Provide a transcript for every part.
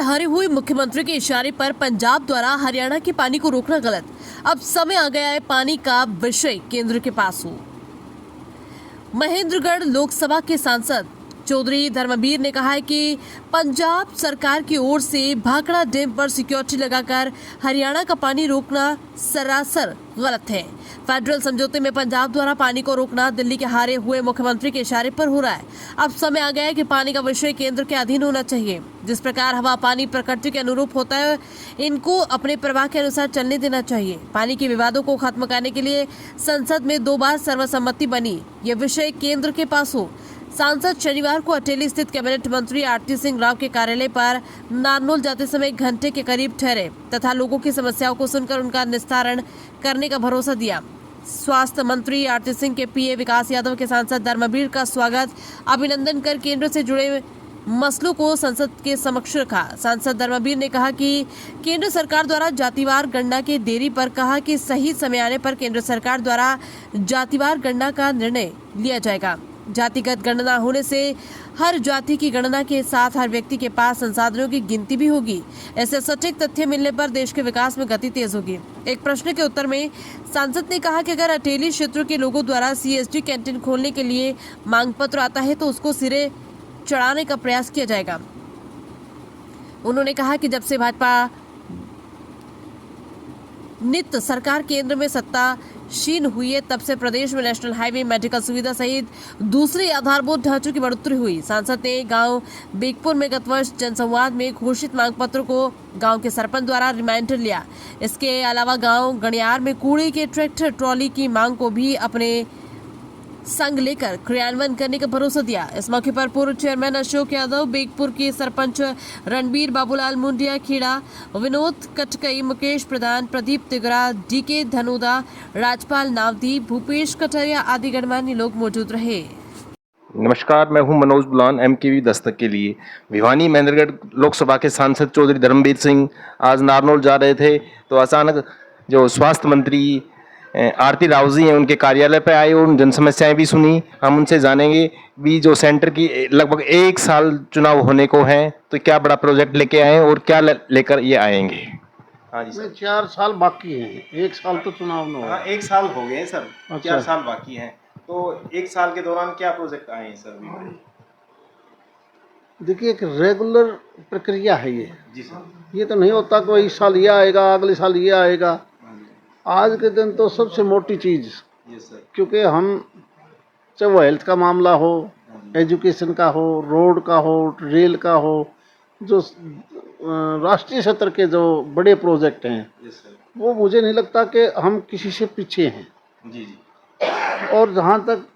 हारे हुए मुख्यमंत्री के इशारे पर पंजाब द्वारा हरियाणा के पानी को रोकना गलत। अब समय आ गया है पानी का विषय केंद्र के पास हो। महेंद्रगढ़ लोकसभा के सांसद चौधरी धर्मवीर ने कहा है कि पंजाब सरकार की ओर से भाखड़ा डैम पर सिक्योरिटी लगाकर हरियाणा का पानी रोकना सरासर गलत है। फेडरल समझौते में पंजाब द्वारा पानी को रोकना दिल्ली के हारे हुए मुख्यमंत्री के इशारे पर हो रहा है। अब समय आ गया है कि पानी का विषय केंद्र के अधीन होना चाहिए। जिस प्रकार हवा पानी प्रकृति के अनुरूप होता है, इनको अपने प्रवाह के अनुसार चलने देना चाहिए। पानी के विवादों को खत्म करने के लिए संसद में 2 बार सर्वसम्मति बनी, ये विषय केंद्र के पास हो। सांसद शनिवार को अटेली स्थित कैबिनेट मंत्री आरती सिंह राव के कार्यालय पर नारनौल जाते समय 1 घंटे के करीब ठहरे तथा लोगों की समस्याओं को सुनकर उनका निस्तारण करने का भरोसा दिया। स्वास्थ्य मंत्री आरती सिंह के पीए विकास यादव के सांसद धर्मवीर का स्वागत अभिनंदन कर केंद्र से जुड़े मसलों को संसद के समक्ष रखा। सांसद धर्मवीर ने कहा कि केंद्र सरकार द्वारा जातिवार गणना के देरी पर कहा कि सही समय आने पर केंद्र सरकार द्वारा जातिवार गणना का निर्णय लिया जाएगा। जातिगत गणना होने से हर जाति की गणना के साथ हर व्यक्ति के पास संसाधनों की गिनती भी होगी। ऐसे सटीक तथ्य मिलने पर देश के विकास में गति तेज होगी। एक प्रश्न के उत्तर में सांसद ने कहा कि अगर अटेली क्षेत्र के लोगों द्वारा सीएसडी कैंटीन खोलने के लिए मांग पत्र आता है तो उसको सिरे चढ़ाने का प्रयास किया जाएगा। उन्होंने कहा कि जब से भाजपा नित सरकार केंद्र में सत्तासीन हुई है, तब से प्रदेश में नेशनल हाईवे, मेडिकल सुविधा सहित दूसरे आधारभूत ढांचों की बढ़ोतरी हुई। सांसद ने गांव बेगपुर में गत वर्ष जनसंवाद में घोषित मांग पत्र को गांव के सरपंच द्वारा रिमाइंडर लिया। इसके अलावा गांव गणियार में कूड़े के ट्रैक्टर ट्रॉली की मांग को भी अपने संग लेकर क्रियान्वयन करने का भरोसा दिया। इस मौके पर पूर्व चेयरमैन अशोक यादव, बेगपुर के सरपंच रणबीर, बाबूलाल मुंडिया खेड़ा, विनोद कटकई, मुकेश प्रधान, प्रदीप तिगरा, डीके धनोदा, राजपाल नावदी, भूपेश कटारिया आदि गणमान्य लोग मौजूद रहे। नमस्कार, मैं हूं मनोज बुलान, एमकेवी दस्तक के लिए। भिवानी महेंद्रगढ़ लोकसभा के सांसद चौधरी धर्मवीर सिंह आज नारनौल जा रहे थे तो अचानक जो स्वास्थ्य मंत्री आरती राव जी हैं उनके कार्यालय पे आए और जन समस्याएं भी सुनी। हम उनसे जानेंगे भी जो सेंटर की लगभग 1 साल चुनाव होने को है तो क्या बड़ा प्रोजेक्ट लेके आए और क्या लेकर ये आएंगे। हाँ जी सर। 4 साल बाकी हैं, 1 साल तो चुनाव में हाँ, 1 साल हो गए हैं सर। अच्छा। 4 साल बाकी हैं तो 1 साल के दौरान क्या प्रोजेक्ट आए हैं सर अभी? देखिए, एक रेगुलर प्रक्रिया है ये। जी सर। ये तो नहीं होता कोई इस साल ये आएगा, अगले साल ये आएगा। आज के दिन तो सबसे मोटी चीज़, क्योंकि हम चाहे वो हेल्थ का मामला हो, एजुकेशन का हो, रोड का हो, रेल का हो, जो राष्ट्रीय स्तर के जो बड़े प्रोजेक्ट हैं वो मुझे नहीं लगता कि हम किसी से पीछे हैं। जी जी। और जहाँ तक,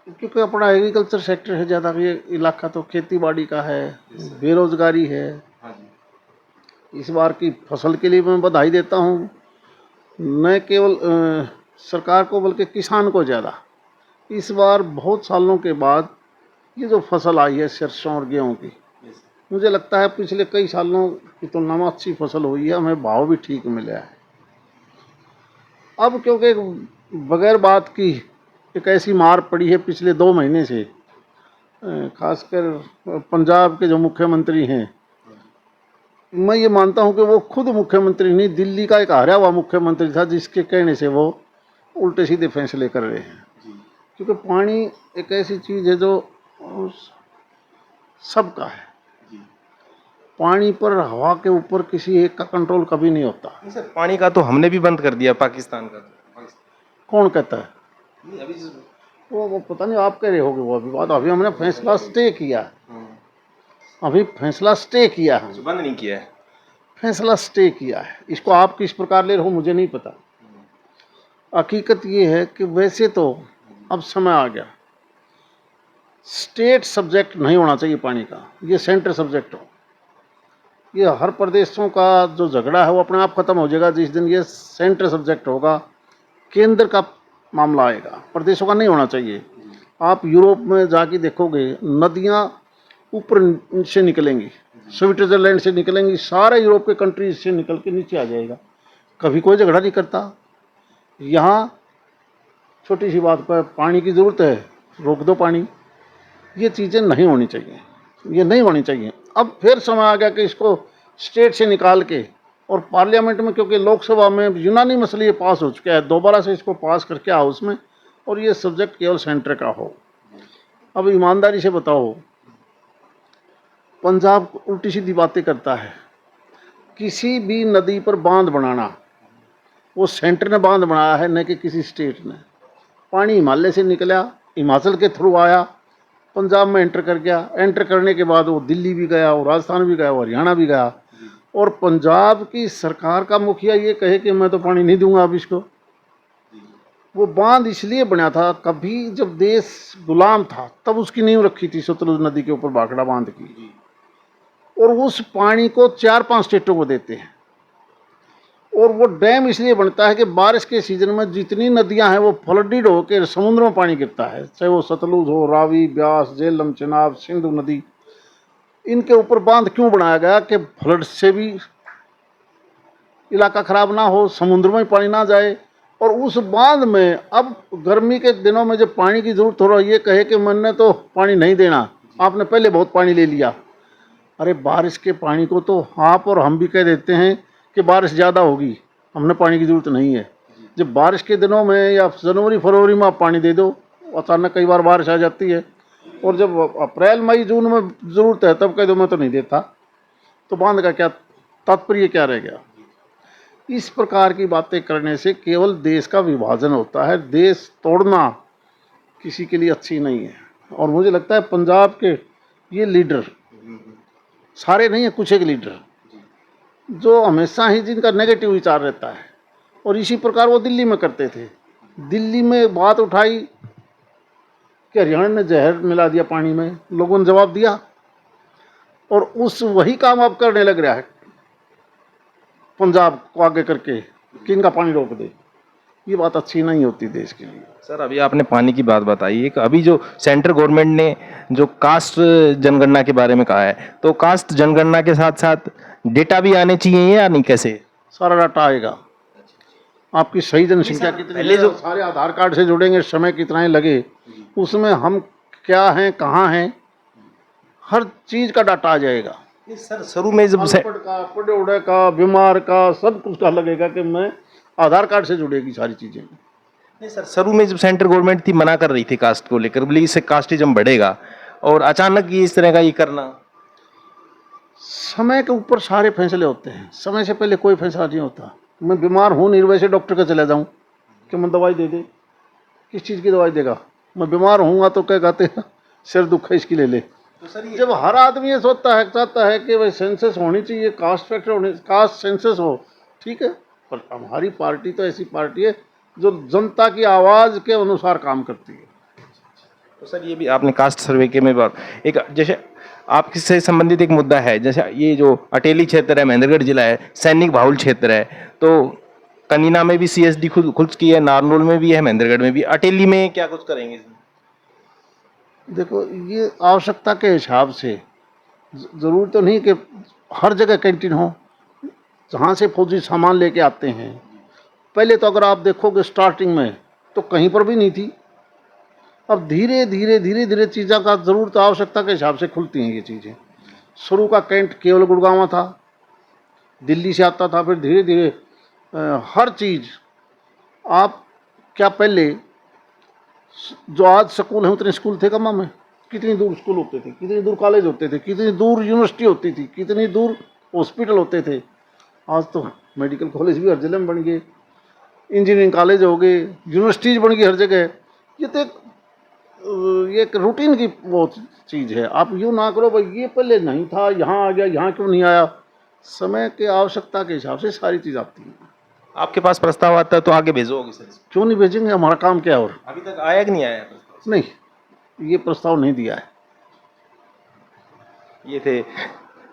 क्योंकि अपना एग्रीकल्चर सेक्टर है ज़्यादा, ये इलाका तो खेती बाड़ी का है, बेरोजगारी है। इस बार की फसल के लिए मैं बधाई देता हूँ, न केवल सरकार को बल्कि किसान को ज़्यादा। इस बार बहुत सालों के बाद ये जो फसल आई है सरसों और गेहूँ की, मुझे लगता है पिछले कई सालों की तुलना में अच्छी फसल हुई है, हमें भाव भी ठीक मिला है। अब क्योंकि बगैर बात की एक ऐसी मार पड़ी है पिछले 2 महीने से, खासकर पंजाब के जो मुख्यमंत्री हैं, मैं ये मानता हूँ कि वो खुद मुख्यमंत्री नहीं, दिल्ली का एक हारा हुआ मुख्यमंत्री था जिसके कहने से वो उल्टे सीधे फैसले कर रहे हैं। क्योंकि पानी एक ऐसी चीज़ है जो सबका है। पानी पर, हवा के ऊपर किसी एक का कंट्रोल कभी नहीं होता। सर, पानी का तो हमने भी बंद कर दिया, पाकिस्तान का। कौन कहता है? वो पता नहीं, आप कह रहे होगे वो अभी बात। अभी हमने फैसला स्टे किया, अभी फैसला स्टे किया है, बंद नहीं किया है, फैसला स्टे किया है। इसको आप किस प्रकार ले रहे हो मुझे नहीं पता। हकीकत ये है कि वैसे तो अब समय आ गया, स्टेट सब्जेक्ट नहीं होना चाहिए पानी का, ये सेंटर सब्जेक्ट हो। ये हर प्रदेशों का जो झगड़ा है वो अपने आप खत्म हो जाएगा जिस दिन ये सेंटर सब्जेक्ट होगा, केंद्र का मामला आएगा, प्रदेशों का नहीं होना चाहिए। आप यूरोप में जाके देखोगे, नदियाँ ऊपर से निकलेंगी, स्विट्जरलैंड से निकलेंगी, सारे यूरोप के कंट्रीज से निकल के नीचे आ जाएगा, कभी कोई झगड़ा नहीं करता। यहाँ छोटी सी बात पर पानी की ज़रूरत है, रोक दो पानी। ये चीज़ें नहीं होनी चाहिए, ये नहीं होनी चाहिए। अब फिर समय आ गया कि इसको स्टेट से निकाल के, और पार्लियामेंट में, क्योंकि लोकसभा में यूनानी मसले ये पास हो चुका है, दोबारा से इसको पास करके हाउस में, और ये सब्जेक्ट केवल सेंटर का हो। अब ईमानदारी से बताओ, पंजाब उल्टी सीधी बातें करता है। किसी भी नदी पर बांध बनाना, वो सेंटर ने बांध बनाया है, न कि किसी स्टेट ने। पानी हिमालय से निकला, हिमाचल के थ्रू आया, पंजाब में एंटर कर गया। एंटर करने के बाद वो दिल्ली भी गया, और राजस्थान भी गया, और हरियाणा भी गया। और पंजाब की सरकार का मुखिया ये कहे कि मैं तो पानी नहीं दूंगा अब इसको। वो बांध इसलिए बना था, कभी जब देश गुलाम था तब उसकी नींव रखी थी, सतलुज नदी के ऊपर भाखड़ा बांध की, और उस पानी को 4-5 स्टेटों को देते हैं। और वो डैम इसलिए बनता है कि बारिश के सीजन में जितनी नदियां हैं वो फ्लडेड होकर समुद्र में पानी गिरता है, चाहे वो सतलुज हो, रावी, ब्यास, झेलम, चिनाब, सिंधु नदी। इनके ऊपर बांध क्यों बनाया गया कि फ्लड से भी इलाका खराब ना हो, समुद्र में पानी ना जाए। और उस बांध में अब गर्मी के दिनों में जब पानी की जरूरत हो रहा है, ये कहे कि मैंने तो पानी नहीं देना, आपने पहले बहुत पानी ले लिया। अरे बारिश के पानी को तो आप और हम भी कह देते हैं कि बारिश ज़्यादा होगी, हमने पानी की ज़रूरत नहीं है। जब बारिश के दिनों में या जनवरी फरवरी में आप पानी दे दो, अचानक कई बार बारिश आ जाती है, और जब अप्रैल मई जून में ज़रूरत है तब कह दो मैं तो नहीं देता, तो बांध का क्या तात्पर्य क्या रह गया? इस प्रकार की बातें करने से केवल देश का विभाजन होता है। देश तोड़ना किसी के लिए अच्छी नहीं है। और मुझे लगता है पंजाब के ये लीडर, सारे नहीं है, कुछ एक लीडर जो हमेशा ही जिनका नेगेटिव विचार रहता है, और इसी प्रकार वो दिल्ली में करते थे। दिल्ली में बात उठाई कि हरियाणा ने जहर मिला दिया पानी में, लोगों ने जवाब दिया, और उस वही काम अब करने लग रहा है पंजाब को आगे करके कि इनका पानी रोक दे। ये बात अच्छी नहीं होती देश के लिए। सर, अभी आपने पानी की बात बताई है कि अभी जो सेंट्रल गवर्नमेंट ने जो कास्ट जनगणना के बारे में कहा है, तो कास्ट जनगणना के साथ साथ डेटा भी आने चाहिए या नहीं, कैसे? सारा डाटा आएगा, आपकी सही जनसंख्या कितनी, पहले जो सारे आधार कार्ड से जुड़ेंगे, समय कितना ही लगे, उसमें हम क्या हैं, कहाँ हैं, हर चीज़ का डाटा आ जाएगा। सर, शुरू में जब अनपढ़ का, पढ़े का, बीमार का, सब कुछ का लगेगा कि मैं आधार कार्ड से जुड़ेगी सारी चीज़ें। नहीं सर, शुरू में जब सेंट्रल गवर्नमेंट थी मना कर रही थी कास्ट को लेकर, बोली इससे कास्टिज्म बढ़ेगा, और अचानक ये इस तरह का ये करना। समय के ऊपर सारे फैसले होते हैं, समय से पहले कोई फैसला नहीं होता। मैं बीमार हूँ, निर्भय से डॉक्टर का चला जाऊँ कि मैं दवाई दे दे, किस चीज़ की दवाई देगा? मैं बीमार हूँगा तो क्या कहते हैं, सिर दुख है इसकी ले ले। तो सर जब हर आदमी ये सोचता है, चाहता है कि भाई सेंसस होनी चाहिए, कास्ट फैक्टर होने, कास्ट सेंसस हो, ठीक है, पर हमारी पार्टी तो ऐसी पार्टी है जो जनता की आवाज़ के अनुसार काम करती है। तो सर, ये भी आपने कास्ट सर्वे के में बात, एक जैसे आपसे संबंधित एक मुद्दा है, जैसे ये जो अटेली क्षेत्र है, महेंद्रगढ़ जिला है, सैनिक बाहुल क्षेत्र है, तो कनीना में भी CSD खुद की है, नारनौल में भी है, महेंद्रगढ़ में भी, अटेली में क्या कुछ करेंगे? देखो, ये आवश्यकता के हिसाब से, ज़रूर तो नहीं कि हर जगह कैंटीन हो। जहाँ से फौजी सामान लेके आते हैं, पहले तो अगर आप देखोगे स्टार्टिंग में तो कहीं पर भी नहीं थी। अब धीरे धीरे चीज़ों का ज़रूरत आवश्यकता के हिसाब से खुलती हैं ये चीज़ें। शुरू का कैंट केवल गुड़गांव था, दिल्ली से आता था, फिर धीरे धीरे हर चीज़। आप क्या पहले जो आज स्कूल हैं उतने स्कूल थे कमा में? कितनी दूर स्कूल होते थे, कितनी दूर कॉलेज होते थे, कितनी दूर यूनिवर्सिटी होती थी, कितनी दूर हॉस्पिटल होते थे। आज तो मेडिकल कॉलेज भी हर जिले में बन गए, इंजीनियरिंग कॉलेज हो गए, यूनिवर्सिटीज़ बन गई हर जगह। ये तो एक रूटीन की वो चीज़ है। आप यूँ ना करो भाई ये पहले नहीं था, यहाँ आ गया, यहाँ क्यों नहीं आया। समय के आवश्यकता के हिसाब से सारी चीज़ आती है। आपके पास प्रस्ताव आता है तो आगे भेजोगे सर? क्यों नहीं भेजेंगे, हमारा काम क्या है। और अभी तक आया कि नहीं आया प्रस्ताव? नहीं, ये प्रस्ताव नहीं दिया है। ये थे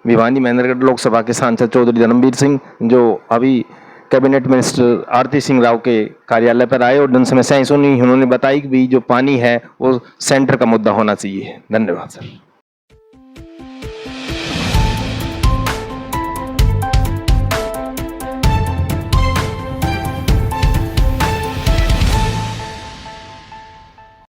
भिवानी महेंद्रगढ़ लोकसभा के सांसद चौधरी धर्मवीर सिंह, जो अभी कैबिनेट मिनिस्टर आरती सिंह राव के कार्यालय पर आए और जन समस्याएं सुनी। उन्होंने बताई कि भी जो पानी है वो सेंटर का मुद्दा होना चाहिए। धन्यवाद सर।